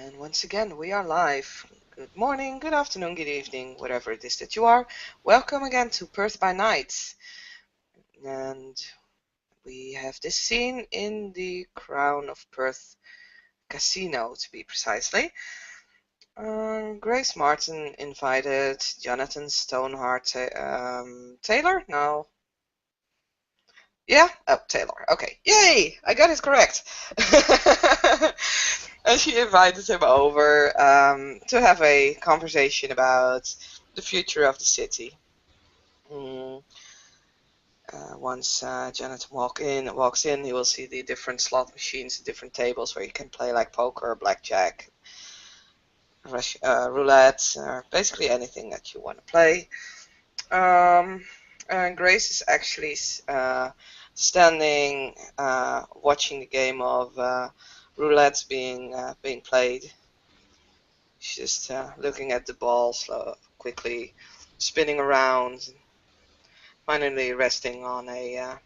And once again, we are live. Good morning, good afternoon, good evening, whatever it is that you are. Welcome again to Perth by Night. And we have this scene in the Crown of Perth Casino, to be precisely. Grace Martin invited Jonathan Stoneheart Taylor? No. Yeah? Oh, Taylor. Okay. Yay! I got it correct. And she invited him over to have a conversation about the future of the city. Once Jonathan walks in, he will see the different slot machines, the different tables where you can play like poker, blackjack, roulette, or basically anything that you want to play. And Grace is actually standing watching the game of roulette being played. She's just looking at the ball quickly spinning around, finally resting on a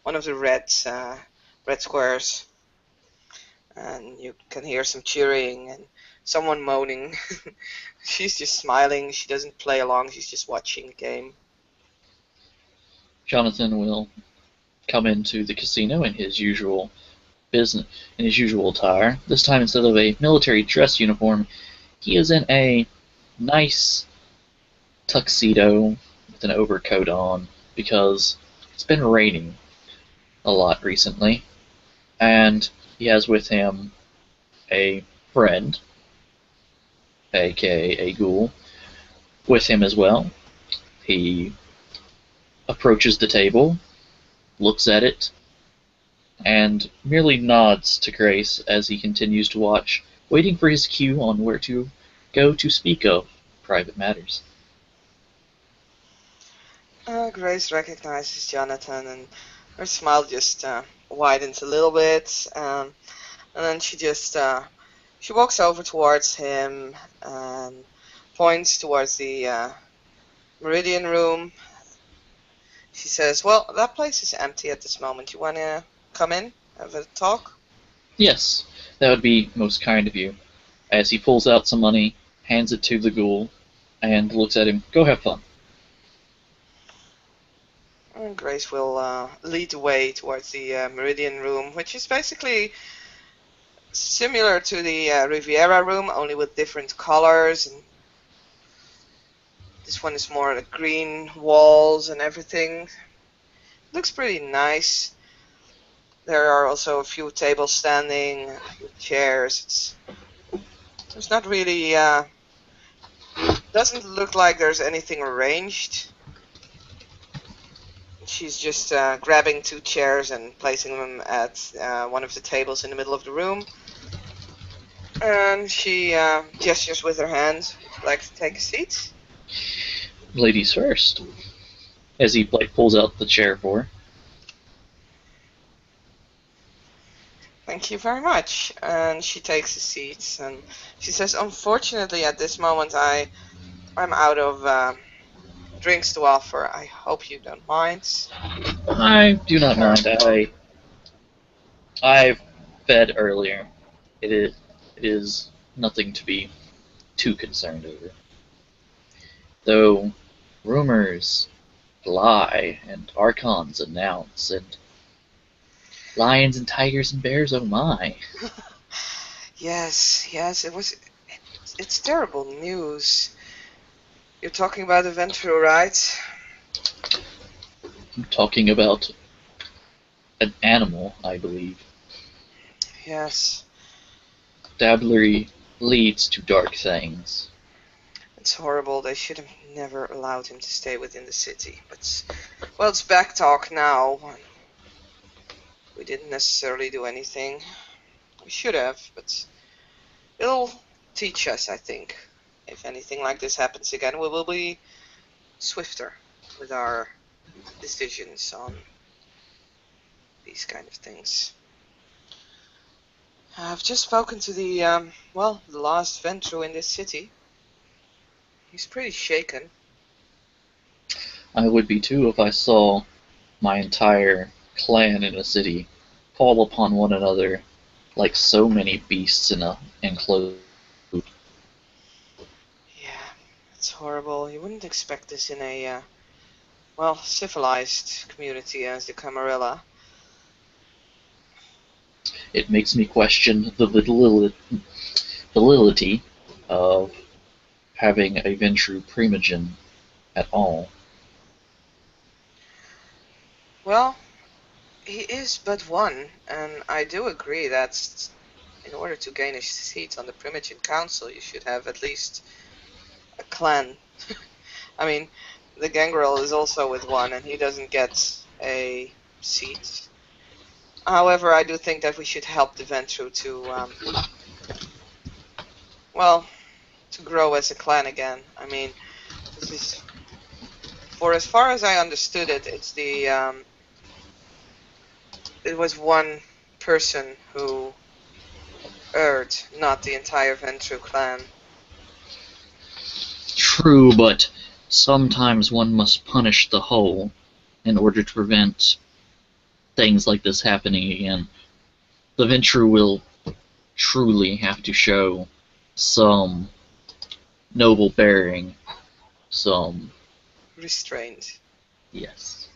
one of the red squares, and you can hear some cheering and someone moaning. She's just smiling. She doesn't play along. She's just watching the game. Jonathan will come into the casino in his usual attire. This time, instead of a military dress uniform, he is in a nice tuxedo with an overcoat on because it's been raining a lot recently, and he has with him a friend, aka a ghoul, with him as well. He approaches the table, looks at it, and merely nods to Grace as he continues to watch, waiting for his cue on where to go to speak of private matters. Grace recognizes Jonathan, and her smile just widens a little bit, and then she walks over towards him and points towards the Meridian room. She says, "Well, that place is empty at this moment. You want to come in, have a talk?" Yes, that would be most kind of you. As he pulls out some money, hands it to the ghoul, and looks at him. Go have fun. And Grace will lead the way towards the Meridian room, which is basically similar to the Riviera room, only with different colors. And this one is more like green walls and everything. Looks pretty nice. There are also a few tables standing, a few chairs. There's not really, doesn't look like there's anything arranged. She's just grabbing two chairs and placing them at one of the tables in the middle of the room. And she gestures with her hand. Would you like to take a seat? Ladies first. As he pulls out the chair for her. Thank you very much. And she takes a seat, and she says, "Unfortunately, at this moment, I'm out of drinks to offer. I hope you don't mind." I do not mind. I fed earlier. It is nothing to be too concerned over. Though rumors lie and archons announce and lions and tigers and bears, oh my. Yes, it's terrible news. You're talking about Ventru, right? I'm talking about an animal, I believe. Yes. Dabblery leads to dark things. It's horrible. They should have never allowed him to stay within the city. But, well, it's back talk now. We didn't necessarily do anything. We should have, but it'll teach us, I think. If anything like this happens again, we will be swifter with our decisions on these kind of things. I've just spoken to the last Ventru in this city. He's pretty shaken. I would be too if I saw my entire clan in a city fall upon one another like so many beasts in an enclosed It's horrible. You wouldn't expect this in a, well, civilized community as the Camarilla. It makes me question the validity of having a Ventru primogen at all. Well, he is but one, and I do agree that in order to gain a seat on the Primogen Council, you should have at least a clan. I mean, the Gangrel is also with one, and he doesn't get a seat. However, I do think that we should help the Ventru to, well, to grow as a clan again. I mean, this is, for as far as I understood it, it was one person who erred, not the entire Ventru clan. True, but sometimes one must punish the whole in order to prevent things like this happening again. The Ventru will truly have to show some noble bearing, some... Restrained. yes.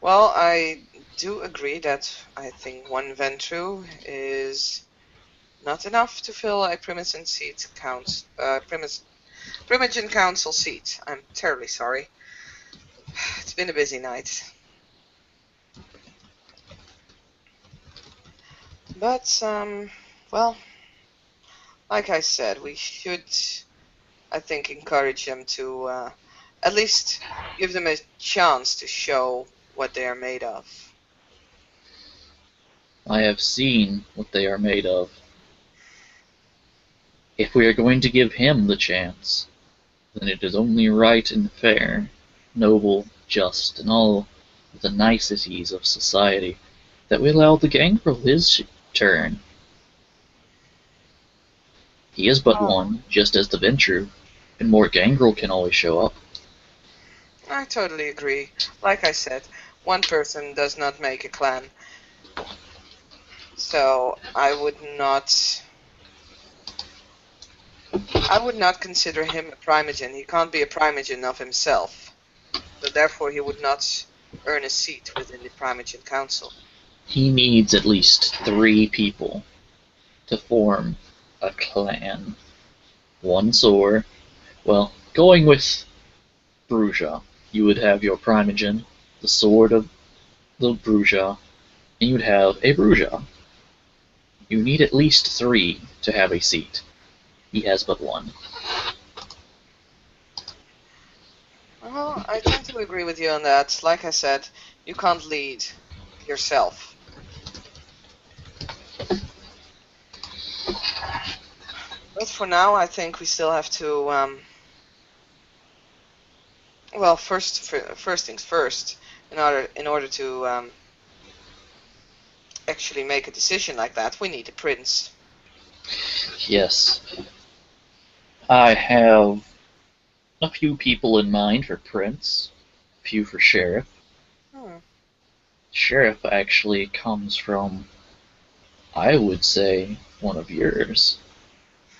Well, I do agree that I think one Ventru is not enough to fill a Primogen seat Primogen Council seat. I'm terribly sorry. It's been a busy night. But, well, like I said, we should, I think, encourage them to at least give them a chance to show what they are made of. I have seen what they are made of. If we are going to give him the chance, then it is only right and fair, noble, just, and all the niceties of society that we allow the Gangrel his turn. He is but Oh, one, just as the Ventru, and more Gangrel can always show up. I totally agree. Like I said, one person does not make a clan. So I would not consider him a Primogen. He can't be a Primogen of himself. So therefore he would not earn a seat within the Primogen Council. He needs at least 3 people to form a clan. One sword. Well, going with Brujah, you would have your Primogen, the sword of the Brujah, and you would have a Brujah. You need at least 3 to have a seat. He has but 1. Well, I tend to agree with you on that. Like I said, you can't lead yourself. But for now, I think we still have to, well, first things first. In order to actually make a decision like that, we need a prince. Yes, I have a few people in mind for Prince, a few for Sheriff. Hmm. Sheriff actually comes from, I would say, one of yours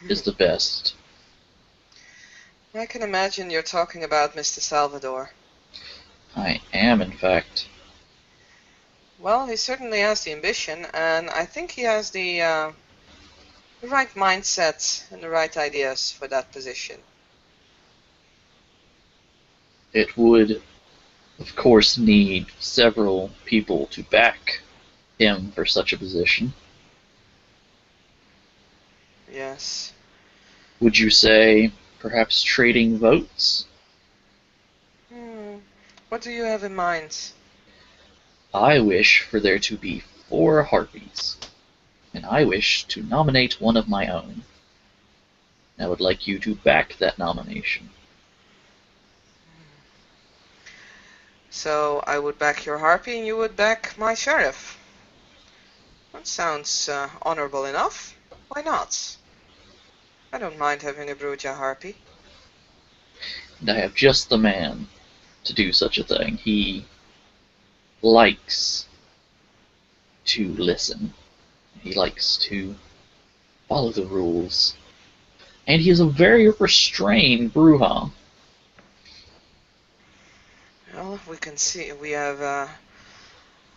is the best. I can imagine you're talking about Mr. Salvador. I am, in fact. Well, he certainly has the ambition, and I think he has the right mindset and the right ideas for that position. It would, of course, need several people to back him for such a position. Yes. Would you say perhaps trading votes? What do you have in mind? I wish for there to be 4 harpies, and I wish to nominate one of my own. I would like you to back that nomination. So I would back your harpy and you would back my sheriff. That sounds honorable enough. Why not? I don't mind having a Brujah harpy. And I have just the man to do such a thing. He likes to listen. He likes to follow the rules. and he is a very restrained Brujah. Well, we can see we have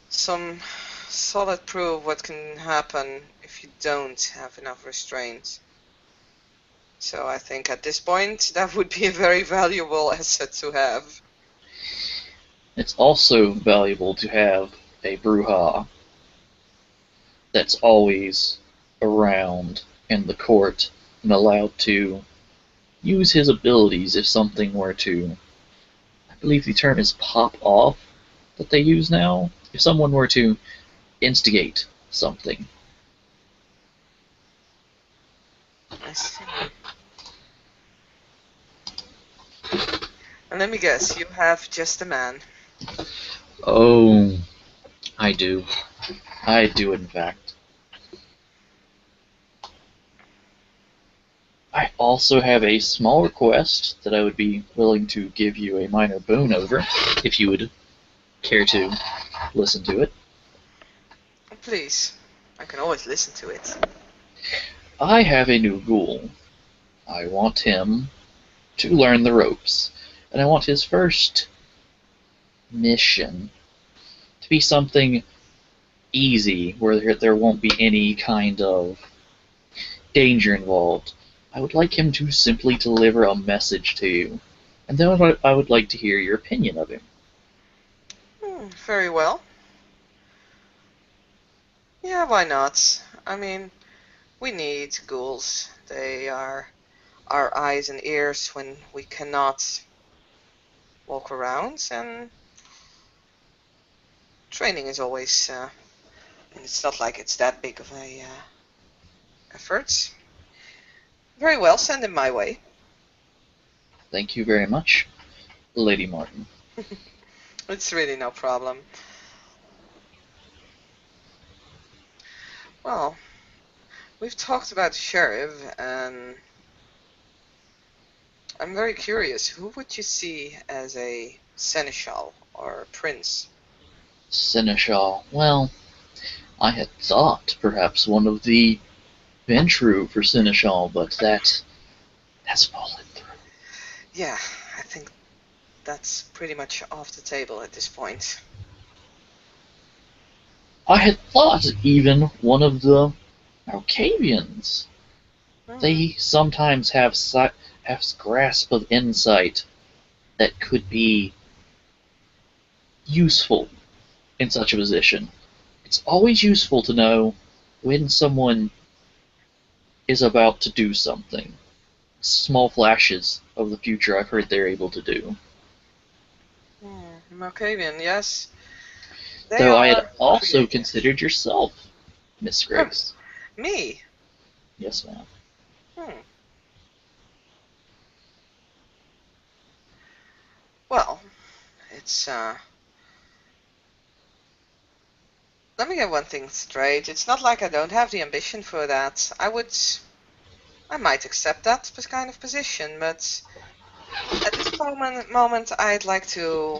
some solid proof what can happen if you don't have enough restraint. So I think at this point that would be a very valuable asset to have. It's also valuable to have a Brujah that's always around in the court and allowed to use his abilities if something were to, I believe the term is pop off that they use now, if someone were to instigate something. I see. And let me guess, you have just a man. Oh, I do. I do, in fact. I also have a small request that I would be willing to give you a minor boon over, if you would care to listen to it. Please, I can always listen to it. I have a new ghoul. I want him to learn the ropes, and I want his first mission to be something easy, where there won't be any kind of danger involved. I would like him to simply deliver a message to you, and then I would like to hear your opinion of him. Very well. Yeah, why not? I mean, we need ghouls. They are our eyes and ears when we cannot walk around, and training is always, and it's not like it's that big of a effort. Very well, send him my way. Thank you very much, Lady Martin. It's really no problem. Well, we've talked about the sheriff, and I'm very curious, who would you see as a seneschal or a prince? Seneschal. Well, I had thought perhaps one of the Ventru for Seneschal, but that's fallen through. Yeah, I think that's pretty much off the table at this point. I had thought even one of the Arcavians. Hmm. They sometimes have grasp of insight that could be useful in such a position. It's always useful to know when someone is about to do something. Small flashes of the future I've heard they're able to do. Malkavian, yes. They Though I had are also creative. considered yourself, Miss Oh, Grace. me? Yes, ma'am. Hmm. Well, it's, let me get one thing straight. It's not like I don't have the ambition for that. I might accept that kind of position, but at this moment I'd like to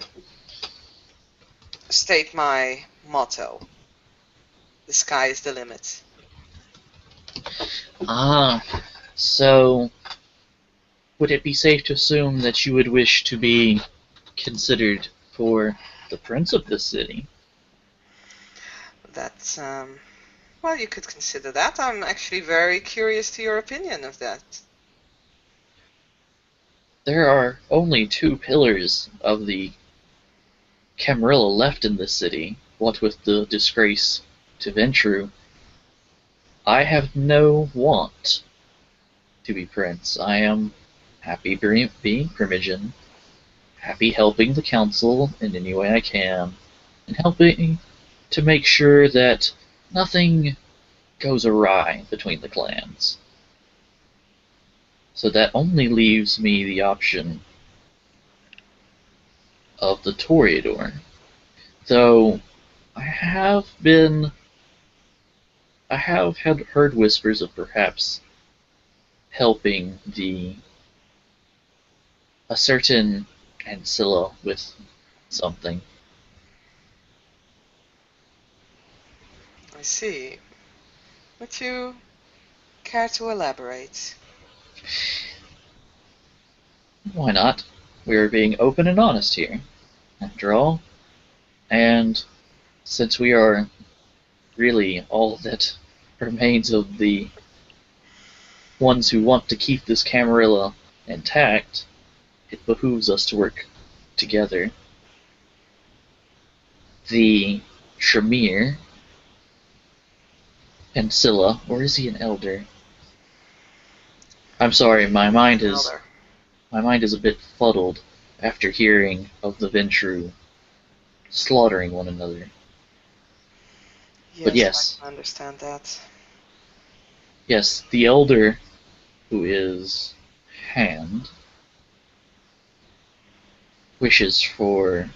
state my motto. The sky is the limit. Ah, so would it be safe to assume that you would wish to be considered for the prince of this city? That's, well, you could consider that. I'm actually very curious to your opinion of that. There are only two pillars of the Camarilla left in this city, what with the disgrace to Ventru. I have no want to be prince. I am happy being Primogen, happy helping the council in any way I can, and helping to make sure that nothing goes awry between the clans. So that only leaves me the option of the Toreador. Though I have had heard whispers of perhaps helping a certain Ancilla with something. I see. Would you care to elaborate? Why not? We are being open and honest here, after all. And since we are really all that remains of the ones who want to keep this Camarilla intact, it behooves us to work together. The Tremere and Scylla, or is he an elder? I'm sorry, my mind is a bit fuddled after hearing of the Ventru slaughtering one another. But yes, I understand that. yes, the elder who is Hand wishes for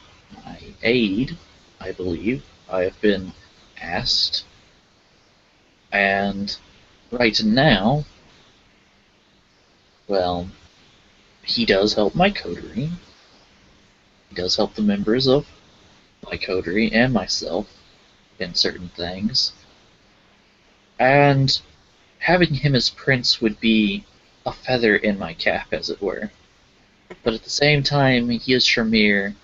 my aid, I believe. I have been asked. And right now, well, he does help my coterie. He does help the members of my coterie and myself in certain things. And having him as prince would be a feather in my cap, as it were. But at the same time, he is Tremere,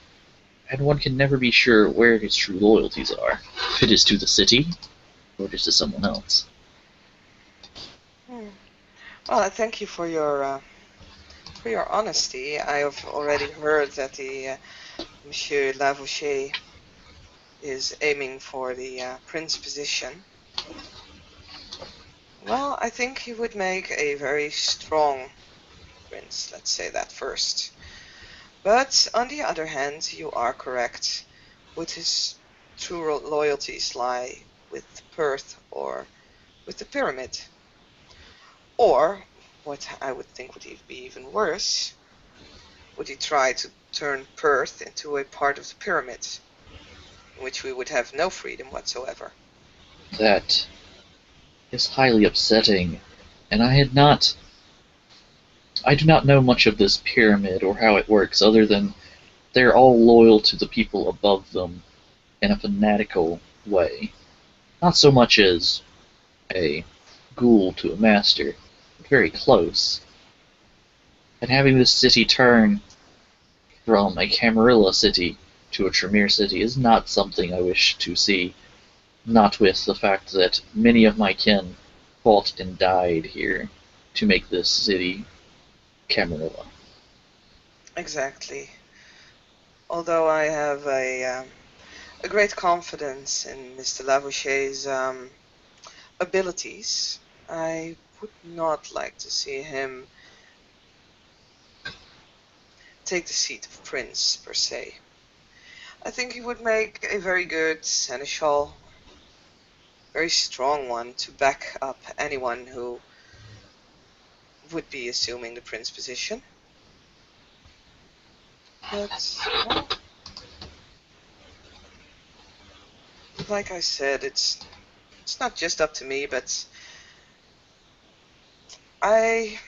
and one can never be sure where his true loyalties are. If it is to the city, or just to someone else. Well, I thank you for your honesty. I have already heard that the Monsieur Lavouche is aiming for the prince position. Well, I think he would make a very strong prince, let's say that first. But on the other hand, you are correct. Would his true loyalties lie with Perth or with the pyramid? Or, what I would think would be even worse, would he try to turn Perth into a part of the pyramid, in which we would have no freedom whatsoever? That is highly upsetting, and I do not know much of this pyramid or how it works, other than they're all loyal to the people above them in a fanatical way. Not so much as a ghoul to a master, but very close. And having this city turn from a Camarilla city to a Tremere city is not something I wish to see, not with the fact that many of my kin fought and died here to make this city Camarilla. Exactly. Although I have a great confidence in Mr. Lavouche's abilities, I would not like to see him take the seat of prince, per se. I think he would make a very good seneschal, very strong one to back up anyone who would be assuming the prince position. But, well, like I said, it's not just up to me, but I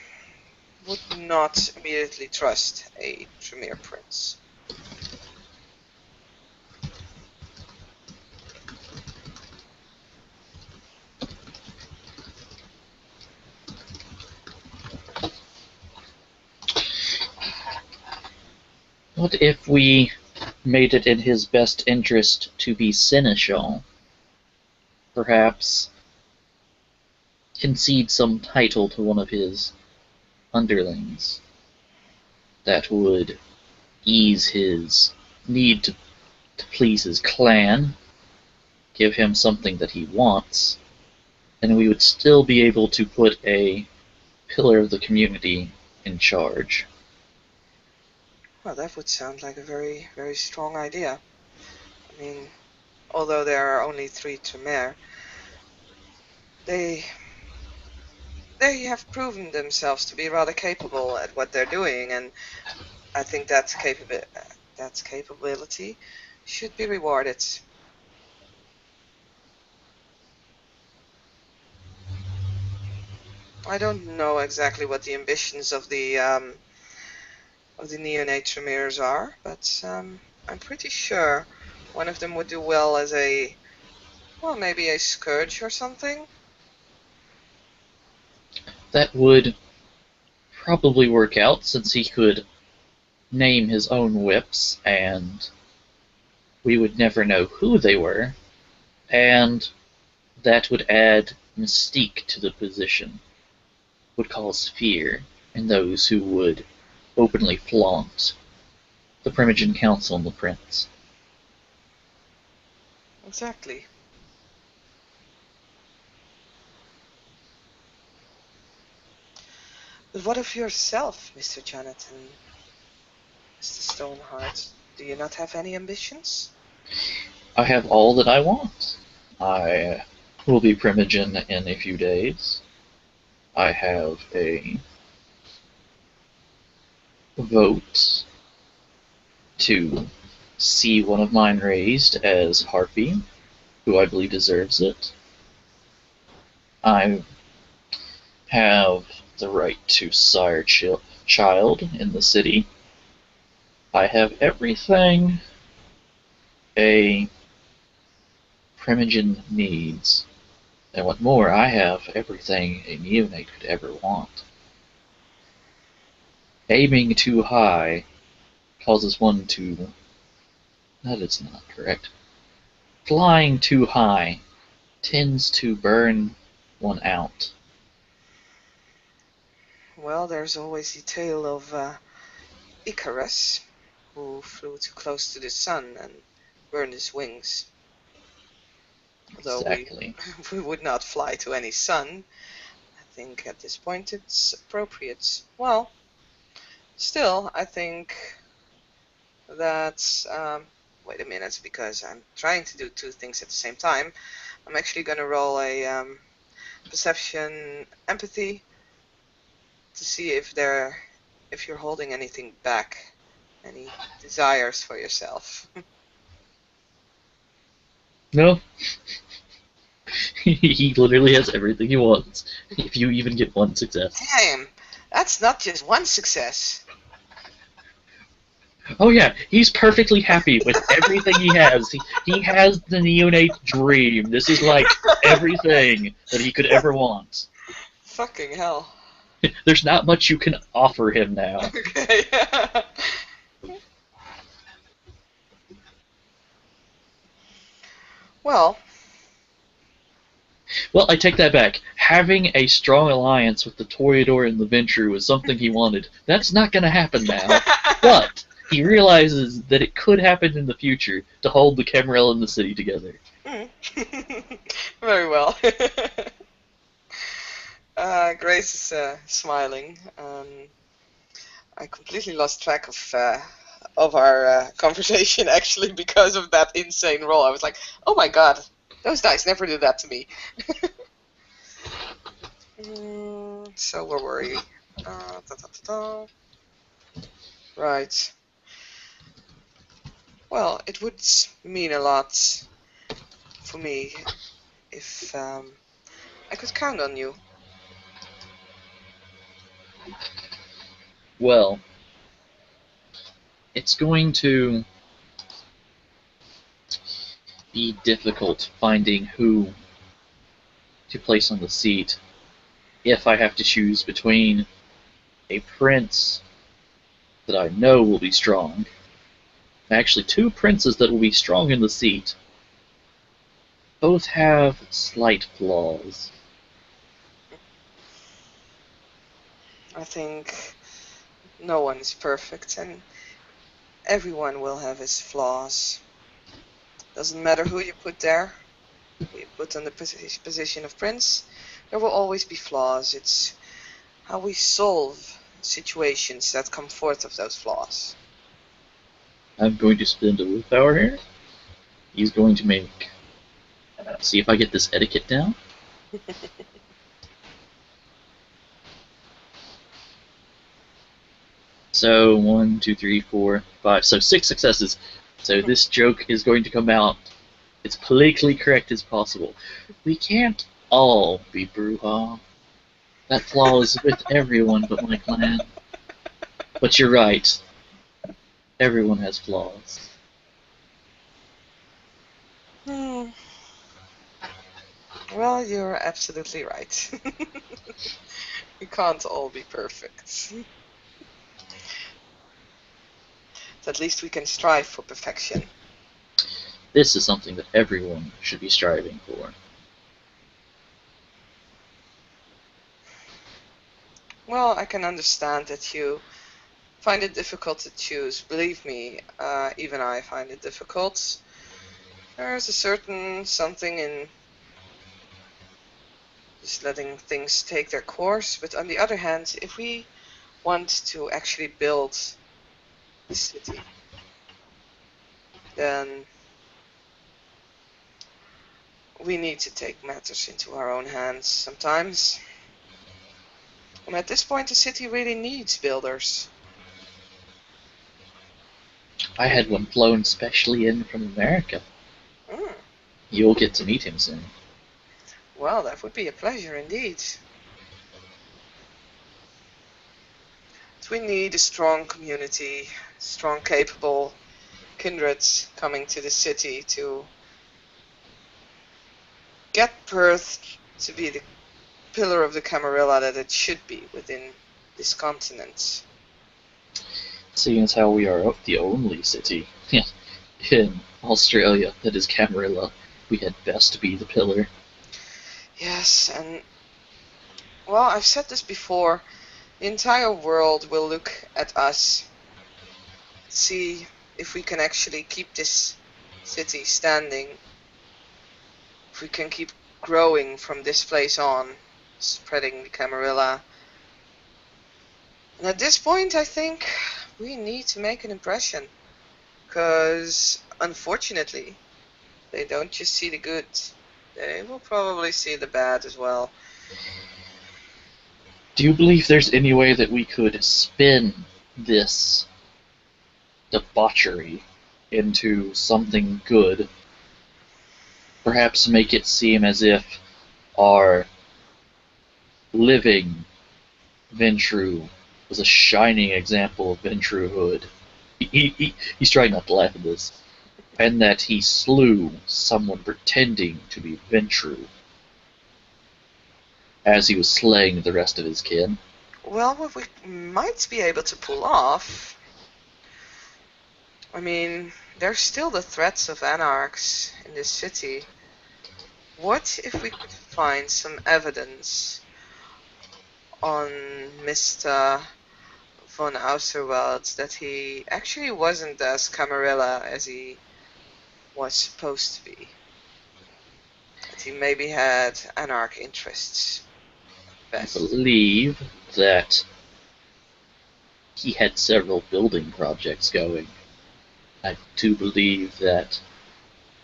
would not immediately trust a Tremere prince. What if we made it in his best interest to be seneschal? Perhaps concede some title to one of his underlings that would ease his need to please his clan, give him something that he wants, and we would still be able to put a pillar of the community in charge. Well, that would sound like a very, very strong idea. I mean, although there are only 3 Tremere, they have proven themselves to be rather capable at what they're doing, and I think that capability should be rewarded. I don't know exactly what the ambitions of the neonate Tremeres are, but I'm pretty sure one of them would do well as maybe a scourge or something. That would probably work out since he could name his own whips and we would never know who they were, and that would add mystique to the position, would cause fear in those who would openly flaunt the Primogen Council and the Prince. Exactly. But what of yourself, Mr. Jonathan? Mr. Stoneheart? Do you not have any ambitions? I have all that I want. I will be Primogen in a few days. I have a vote to see one of mine raised as Harpy, who I believe deserves it. I have the right to sire child in the city. I have everything a Primogen needs. And what more, I have everything a neonate could ever want. Aiming too high causes one to... That is not correct. Flying too high tends to burn one out. Well, there's always the tale of Icarus, who flew too close to the sun and burned his wings. Although Exactly. we would not fly to any sun, I think at this point it's appropriate. Well, still, I think that... wait a minute, because I'm trying to do two things at the same time. I'm actually going to roll a perception empathy to see if you're holding anything back, any desires for yourself. No. He literally has everything he wants, if you even get one success. Damn, that's not just one success. Oh yeah, he's perfectly happy with everything he has. He has the neonate dream. This is like everything that he could ever want. Fucking hell. There's not much you can offer him now. Okay. Well, Well, I take that back. Having a strong alliance with the Toreador and the Venture was something he wanted. That's not going to happen now. But he realizes that it could happen in the future to hold the Camarel and the city together. very well. Grace is smiling. I completely lost track of our conversation actually because of that insane roll. I was like, oh my god, those dice never do that to me. So where were we? Right. Well, it would mean a lot for me if I could count on you. Well, it's going to be difficult finding who to place on the seat if I have to choose between a prince that I know will be strong, actually two princes that will be strong in the seat. Both have slight flaws. I think no one is perfect and everyone will have his flaws. Doesn't matter who you put there, who you put on the position of prince, there will always be flaws. It's how we solve situations that come forth of those flaws. I'm going to spend a willpower here. He's going to make... see if I get this etiquette down. So, 1, 2, 3, 4, 5. So 6 successes. So this joke is going to come out as politically correct as possible. We can't all be Brujah. That flaw is with everyone but my clan. But you're right. Everyone has flaws. Well, you're absolutely right. We can't all be perfect. At least we can strive for perfection. This is something that everyone should be striving for. Well, I can understand that you find it difficult to choose. Believe me, even I find it difficult. There's a certain something in just letting things take their course, but on the other hand, if we want to actually build the city, then we need to take matters into our own hands sometimes. And at this point, the city really needs builders. I had one flown specially in from America. Mm. You'll get to meet him soon. Well, that would be a pleasure indeed. But we need a strong community, strong, capable kindreds coming to the city to get Perth to be the pillar of the Camarilla that it should be within this continent. Seeing as how we are the only city in Australia that is Camarilla, we had best be the pillar. Yes, and well, I've said this before, the entire world will look at us, see if we can actually keep this city standing, if we can keep growing from this place on, spreading the Camarilla. And at this point, I think we need to make an impression, because unfortunately, they don't just see the good, they will probably see the bad as well. Do you believe there's any way that we could spin this debauchery into something good? Perhaps make it seem as if our living Ventru was a shining example of Ventruhood. He's trying not to laugh at this. And that he slew someone pretending to be Ventru as he was slaying the rest of his kin. Well, what we might be able to pull off, I mean, there's still the threats of anarchs in this city. What if we could find some evidence on Mr. von Austerwald that he actually wasn't as Camarilla as he was supposed to be? That he maybe had anarch interests. I Best. believe that he had several building projects going. I do believe that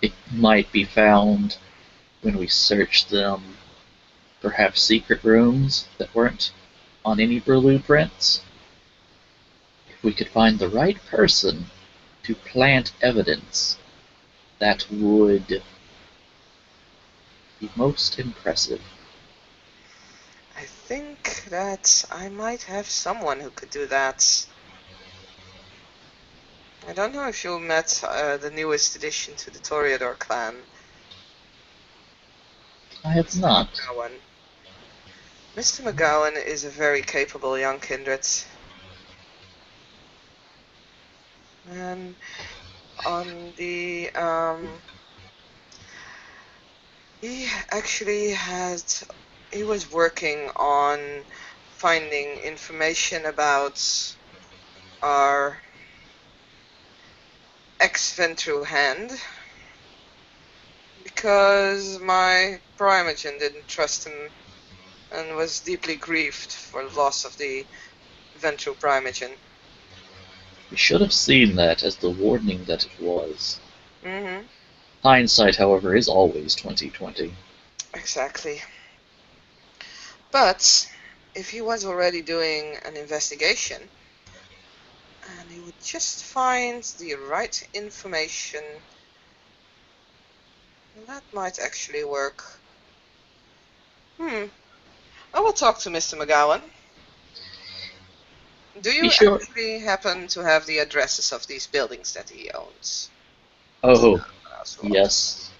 it might be found when we search them, perhaps secret rooms that weren't on any blueprints. If we could find the right person to plant evidence, that would be most impressive. I think that I might have someone who could do that. I don't know if you met the newest addition to the Toreador clan. I have not. McGowan. Mr. McGowan is a very capable young kindred. And on the he was working on finding information about our ex-Ventru hand, because my Primogen didn't trust him and was deeply grieved for the loss of the Ventru Primogen. We should have seen that as the warning that it was. Mm-hmm. Hindsight, however, is always 20/20. Exactly. But if he was already doing an investigation and he would just find the right information, that might actually work. I will talk to Mr. McGowan. Do you actually happen to have the addresses of these buildings that he owns? Oh, yes,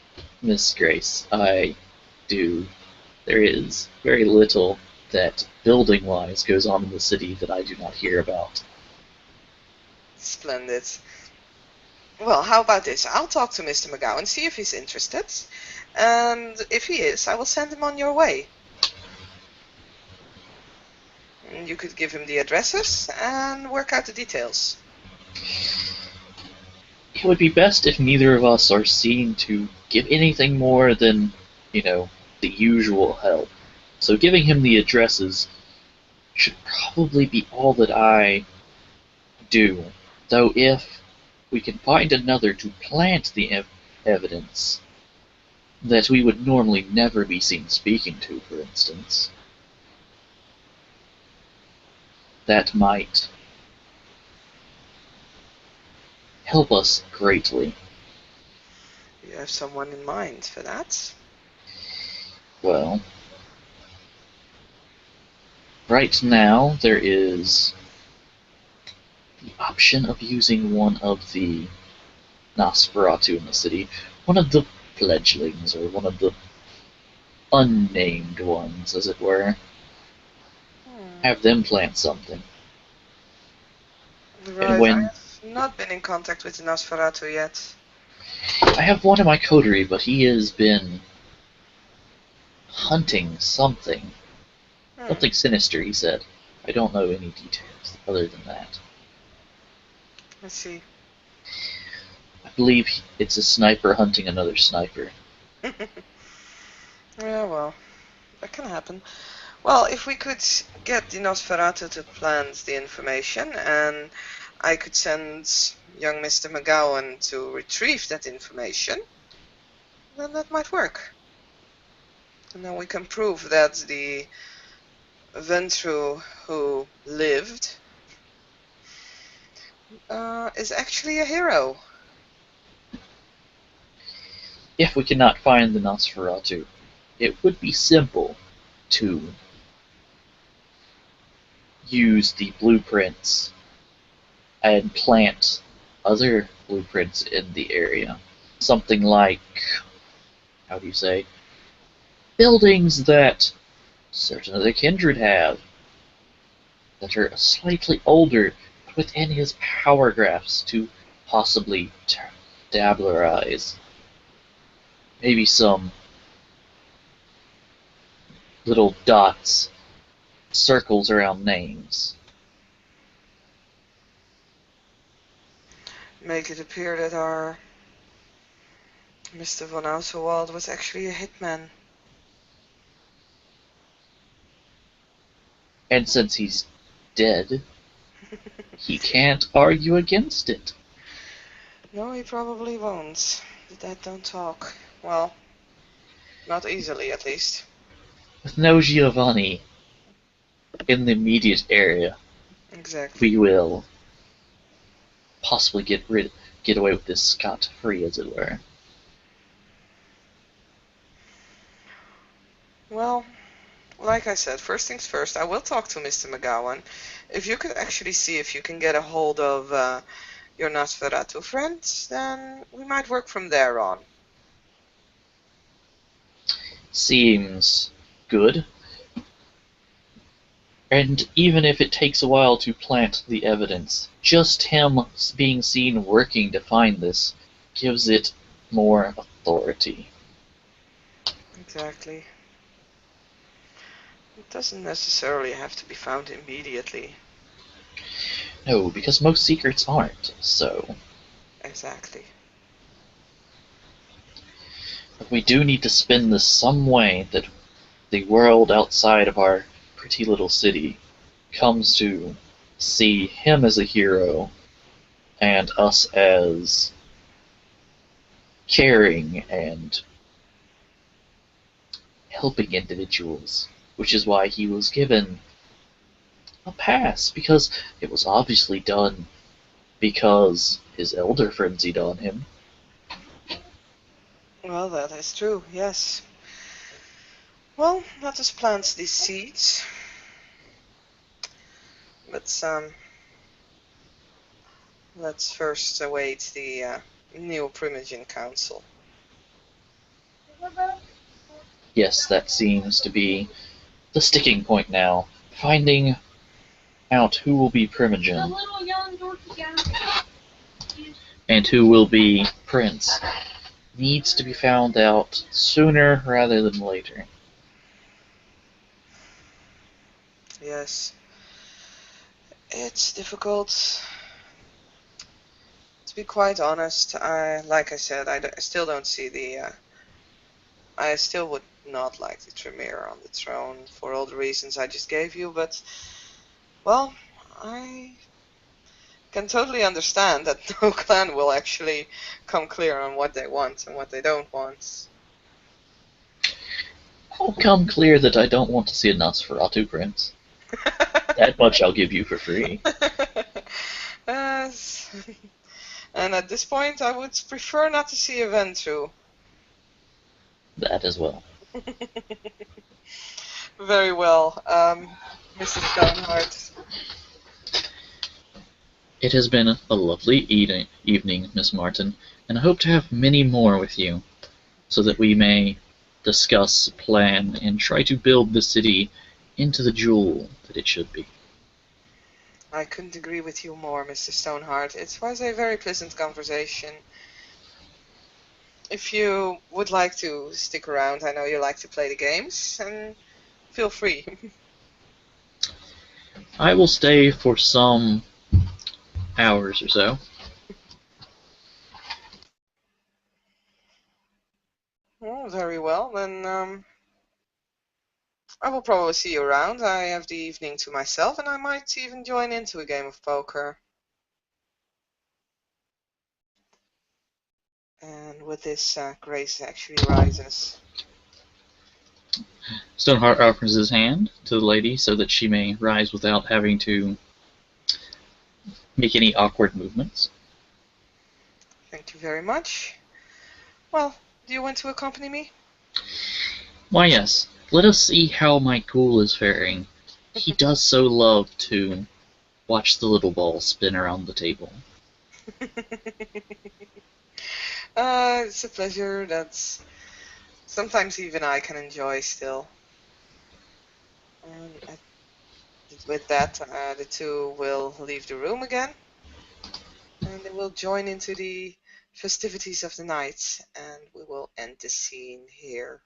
Miss Grace, I do, there is very little that building-wise goes on in the city that I do not hear about. Splendid. Well, how about this? I'll talk to Mr. McGowan, see if he's interested. And if he is, I will send him on your way. And you could give him the addresses and work out the details. It would be best if neither of us are seen to give anything more than, the usual help. So giving him the addresses should probably be all that I do. Though if we can find another to plant the evidence that we would normally never be seen speaking to, for instance, that might help us greatly. You have someone in mind for that? Well, right now there is the option of using one of the Nosferatu in the city, one of the fledglings, or one of the unnamed ones, as it were. Have them plant something. Right, And I when have not been in contact with the Nosferatu yet. I have one in my coterie, but he has been hunting something. Something sinister, he said. I don't know any details other than that. I see. I believe it's a sniper hunting another sniper. Yeah, well, that can happen. Well, if we could get the Nosferatu to plant the information, and I could send young Mr. McGowan to retrieve that information, then that might work. And then we can prove that the Ventru who lived is actually a hero. If we cannot find the Nosferatu, it would be simple to use the blueprints and plant other blueprints in the area. Something like, how do you say, buildings that certain of the kindred have, that are slightly older, but within his power graphs to possibly dablerize. Maybe some little dots, circles around names. Make it appear that our Mr. von Auserwald was actually a hitman. And since he's dead, he can't argue against it. No, he probably won't. The dead don't talk. Well, not easily, at least. With no Giovanni in the immediate area, Exactly. we will possibly get away with this scot-free, as it were. Well, like I said, first things first, I will talk to Mr. McGowan. If you could actually see if you can get a hold of your Nosferatu friends, then we might work from there on. Seems good. And even if it takes a while to plant the evidence, just him being seen working to find this gives it more authority. Exactly. It doesn't necessarily have to be found immediately. No, because most secrets aren't, so. Exactly. But we do need to spin this some way that the world outside of our pretty little city comes to see him as a hero and us as caring and helping individuals, which is why he was given a pass, because it was obviously done because his elder frenzied on him. Well, that is true, yes. Well, let us plant these seeds. But let's first await the new Primogen Council. Yes, that seems to be the sticking point now. Finding out who will be Primogen and who will be Prince needs to be found out sooner rather than later. Yes, it's difficult. To be quite honest, like I said, I still don't see the. I still would not like the Tremere on the throne for all the reasons I just gave you, but well, I can totally understand that no clan will actually come clear on what they want and what they don't want. I'll come clear that I don't want to see a Nosferatu Prince. That much I'll give you for free. Yes. And at this point, I would prefer not to see a Ventrue. That as well. Very well, Mrs. Stoneheart. It has been a lovely evening, Miss Martin, and I hope to have many more with you, so that we may discuss, plan, and try to build the city into the jewel that it should be. I couldn't agree with you more, Mr. Stoneheart. It was a very pleasant conversation. If you would like to stick around, I know you like to play the games, and feel free. I will stay for some hours or so. Oh, very well, then I will probably see you around. I have the evening to myself, and I might even join into a game of poker. And with this, Grace actually rises. Stoneheart offers his hand to the lady so that she may rise without having to make any awkward movements. Thank you very much. Well, do you want to accompany me? Why, yes. Let us see how my ghoul is faring. He does so love to watch the little ball spin around the table. It's a pleasure. That's sometimes even I can enjoy still. And with that, the two will leave the room again, and they will join into the festivities of the night, and we will end the scene here.